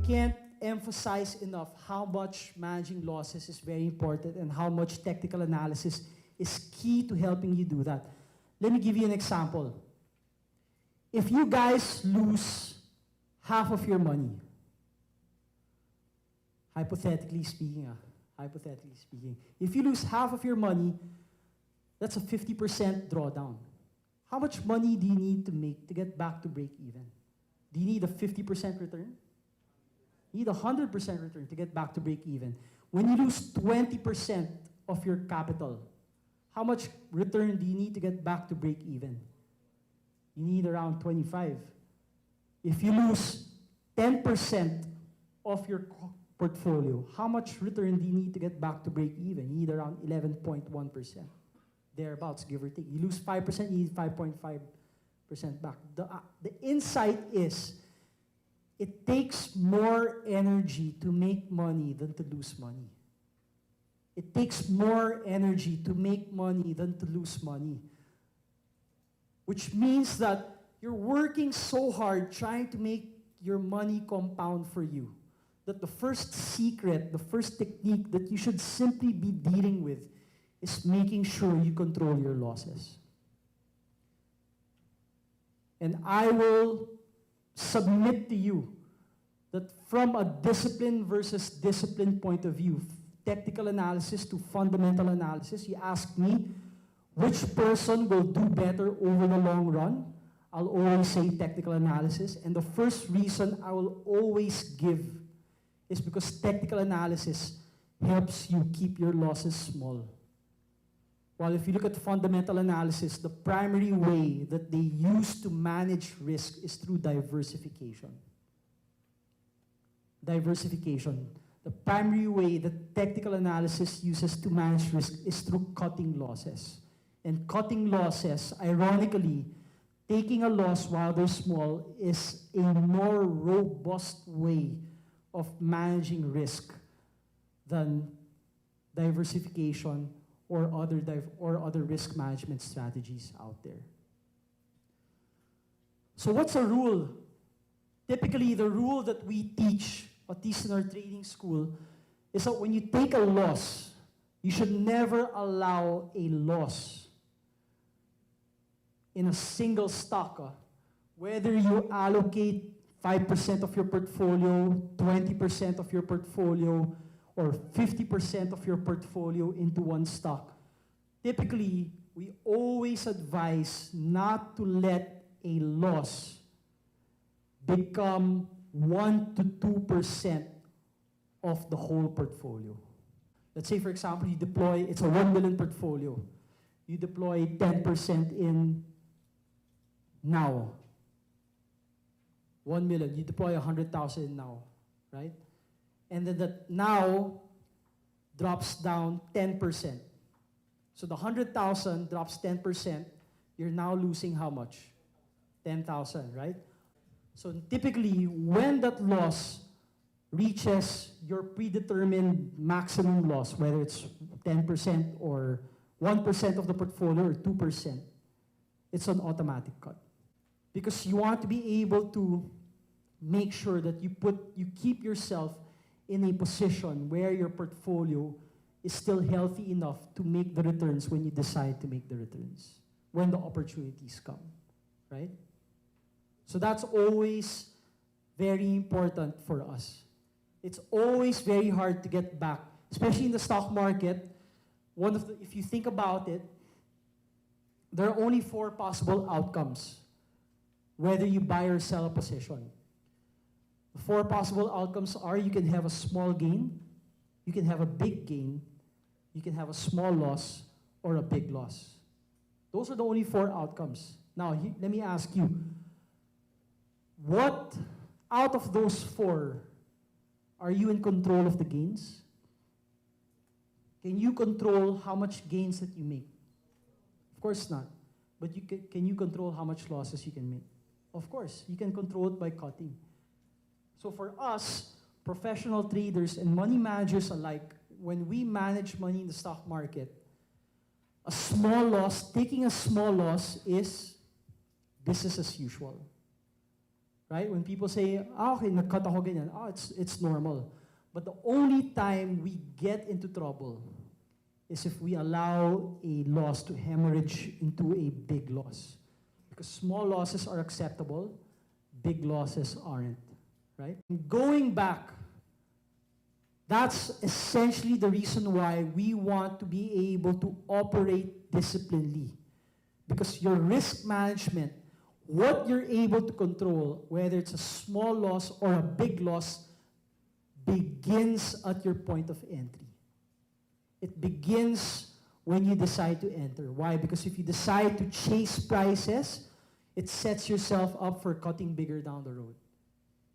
can't emphasize enough how much managing losses is very important and how much technical analysis is key to helping you do that. Let me give you an example. If you guys lose half of your money, hypothetically speaking, if you lose half of your money, that's a 50% drawdown. How much money do you need to make to get back to break even? Do you need a 50% return? You need a 100% return to get back to break even. When you lose 20% of your capital, how much return do you need to get back to break even? You need around 25. If you lose 10% of your portfolio, how much return do you need to get back to break even? You need around 11.1%. Thereabouts, give or take. You lose 5%, you need 5.5% back. The insight is, it takes more energy to make money than to lose money. It takes more energy to make money than to lose money. Which means that you're working so hard trying to make your money compound for you, that the first secret, the first technique that you should simply be dealing with is making sure you control your losses. And I will submit to you that from a discipline versus discipline point of view, technical analysis to fundamental analysis, you ask me, which person will do better over the long run? I'll always say technical analysis. And the first reason I will always give is because technical analysis helps you keep your losses small. While if you look at fundamental analysis, the primary way that they use to manage risk is through diversification. Diversification. The primary way that technical analysis uses to manage risk is through cutting losses. And cutting losses, ironically, taking a loss while they're small is a more robust way of managing risk than diversification or other risk management strategies out there. So what's a rule? Typically, the rule that we teach, at least in our trading school, is that when you take a loss, you should never allow a loss in a single stock. Whether you allocate 5% of your portfolio, 20% of your portfolio, or 50% of your portfolio into one stock. Typically, we always advise not to let a loss become 1 to 2% of the whole portfolio. Let's say, for example, you deploy, it's a 1 million portfolio. You deploy 10% in now. 1 million, you deploy 100,000 now, right? And then that now drops down 10%. So the 100,000 drops 10%, you're now losing how much? 10,000, right? So typically, when that loss reaches your predetermined maximum loss, whether it's 10% or 1% of the portfolio or 2%, it's an automatic cut. Because you want to be able to make sure that you keep yourself in a position where your portfolio is still healthy enough to make the returns when you decide to make the returns, when the opportunities come, right? So that's always very important for us. It's always very hard to get back, especially in the stock market. If you think about it, there are only 4 possible outcomes, whether you buy or sell a position. The 4 possible outcomes are: you can have a small gain, you can have a big gain, you can have a small loss, or a big loss. Those are the only 4 outcomes. Now, let me ask you, what out of those 4 are you in control of the gains? Can you control how much gains that you make? Of course not. But can you control how much losses you can make? Of course, you can control it by cutting. So for us, professional traders and money managers alike, when we manage money in the stock market, a small loss, taking a small loss is business as usual. right? When people say, okay, nag-cut ako ganyan, it's normal. But the only time we get into trouble is if we allow a loss to hemorrhage into a big loss. Because small losses are acceptable, big losses aren't, right? Going back, that's essentially the reason why we want to be able to operate disciplinedly. Because your risk management, what you're able to control, whether it's a small loss or a big loss, begins at your point of entry. It begins when you decide to enter. Why? Because if you decide to chase prices, it sets yourself up for cutting bigger down the road.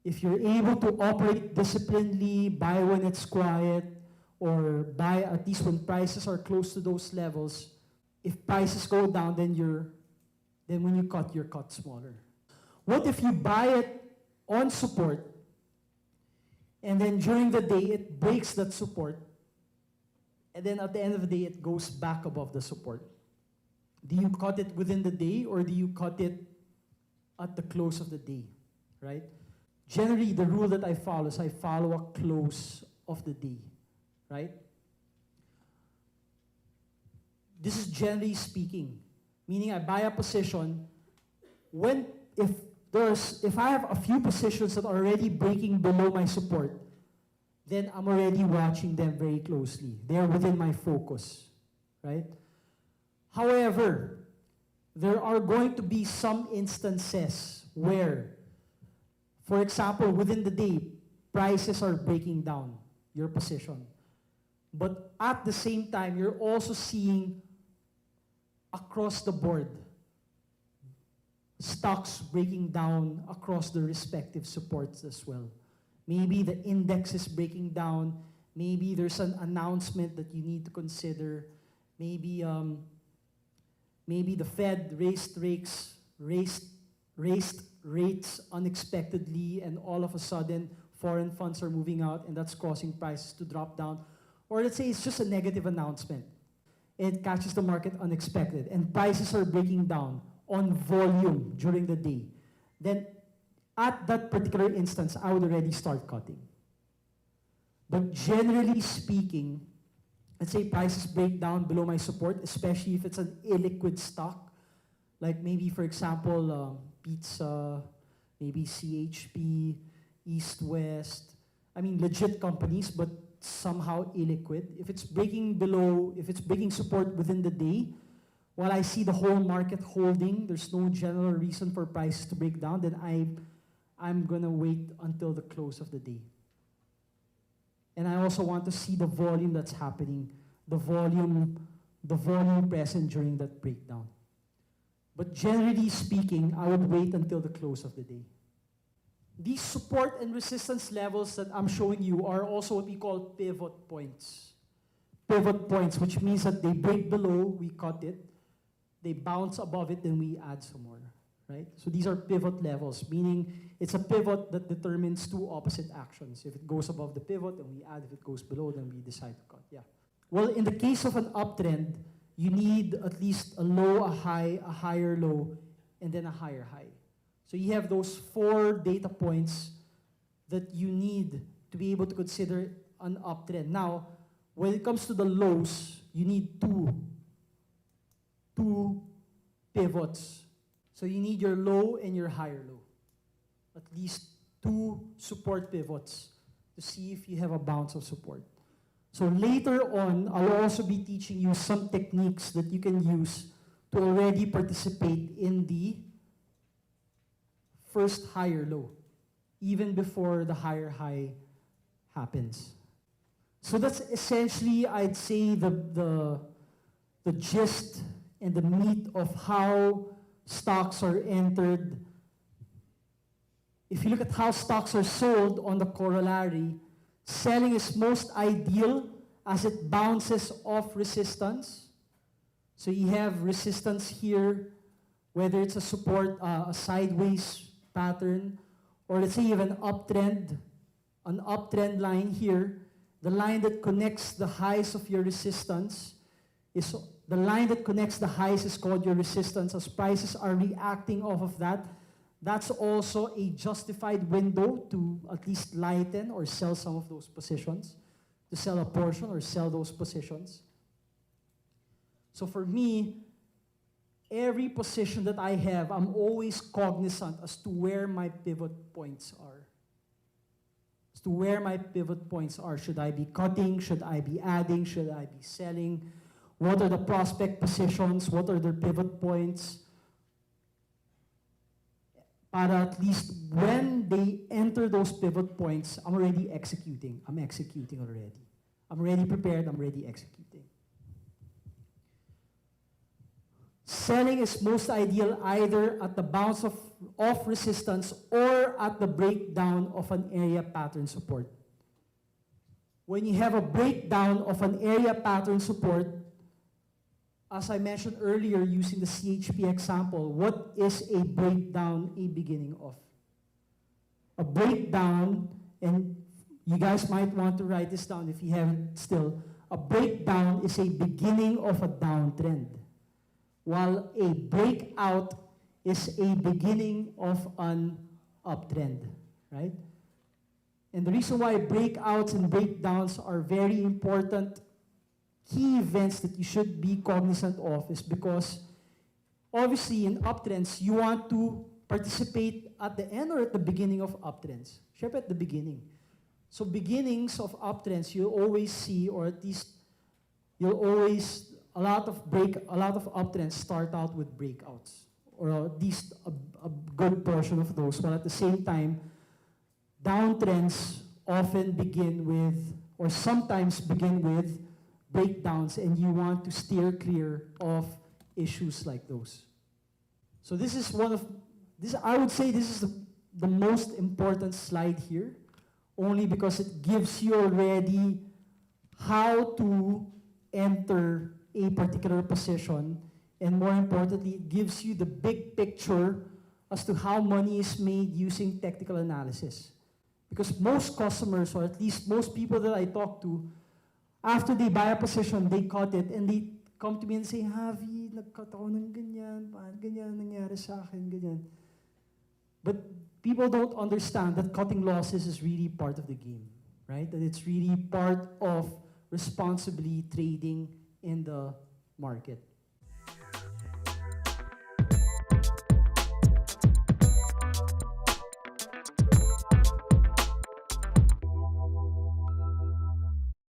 If you're able to operate disciplinedly, buy when it's quiet, or buy at least when prices are close to those levels, if prices go down, then when you cut, you're cut smaller. What if you buy it on support, and then during the day it breaks that support, and then at the end of the day it goes back above the support? Do you cut it within the day, or do you cut it at the close of the day, right? Generally, the rule that I follow is I follow a close of the day, right? This is generally speaking, meaning I buy a position if I have a few positions that are already breaking below my support, then I'm already watching them very closely. They're within my focus, right? However, there are going to be some instances where, for example, within the day, prices are breaking down your position. But at the same time, you're also seeing across the board stocks breaking down across the respective supports as well. Maybe the index is breaking down. Maybe there's an announcement that you need to consider. Maybe the Fed raised rates unexpectedly, and all of a sudden foreign funds are moving out, and that's causing prices to drop down. Or let's say it's just a negative announcement. It catches the market unexpected, and prices are breaking down on volume during the day. Then at that particular instance, I would already start cutting. But generally speaking, let's say prices break down below my support, especially if it's an illiquid stock, like maybe, for example, Pizza, maybe CHP, East West. I mean, legit companies, but somehow illiquid. If it's breaking support within the day, while I see the whole market holding, there's no general reason for prices to break down, then I'm gonna wait until the close of the day. And I also want to see the volume that's happening, the volume present during that breakdown. But generally speaking, I would wait until the close of the day. These support and resistance levels that I'm showing you are also what we call pivot points. Pivot points, which means that they break below, we cut it. They bounce above it, then we add some more, right? So these are pivot levels, meaning it's a pivot that determines two opposite actions. If it goes above the pivot, then we add. If it goes below, then we decide to cut, yeah. Well, in the case of an uptrend, you need at least a low, a high, a higher low, and then a higher high. So you have those 4 data points that you need to be able to consider an uptrend. Now, when it comes to the lows, you need two pivots. So you need your low and your higher low. At least 2 support pivots to see if you have a bounce of support. So later on, I'll also be teaching you some techniques that you can use to already participate in the first higher low, even before the higher high happens. So that's essentially, I'd say, the gist and the meat of how stocks are entered. If you look at how stocks are sold on the corollary, selling is most ideal as it bounces off resistance. So you have resistance here, whether it's a support, a sideways pattern, or let's say you have an uptrend line here. The line that connects the highs of your resistance is the line that connects the highs is called your resistance. As prices are reacting off of that, that's also a justified window to at least lighten or sell some of those positions, to sell a portion or sell those positions. So for me, every position that I have, I'm always cognizant as to where my pivot points are. As to where my pivot points are. Should I be cutting? Should I be adding? Should I be selling? What are the prospect positions? What are their pivot points? Para at least when they enter those pivot points, I'm already executing. I'm executing already. I'm already prepared. I'm already executing. Selling is most ideal either at the bounce of resistance or at the breakdown of an area pattern support. When you have a breakdown of an area pattern support, as I mentioned earlier using the CHP example, what is a breakdown a beginning of? A breakdown, and you guys might want to write this down if you haven't still, a breakdown is a beginning of a downtrend, while a breakout is a beginning of an uptrend, right? And the reason why breakouts and breakdowns are very important key events that you should be cognizant of is because obviously in uptrends, you want to participate at the end or at the beginning of uptrends. Syempre at the beginning. So beginnings of uptrends, you'll always see, or at least you'll always, a lot of uptrends start out with breakouts, or at least a good portion of those, while at the same time, downtrends often begin with, or sometimes begin with, breakdowns, and you want to steer clear of issues like those. So this is I would say this is the most important slide here, only because it gives you already how to enter a particular position, and more importantly, it gives you the big picture as to how money is made using technical analysis. Because most customers, or at least most people that I talk to, after they buy a position, they cut it, and they come to me and say, Javi, nag-cut ako ng ganyan, ganyan nangyari sa akin, ganyan. But people don't understand that cutting losses is really part of the game, right? That it's really part of responsibly trading in the market.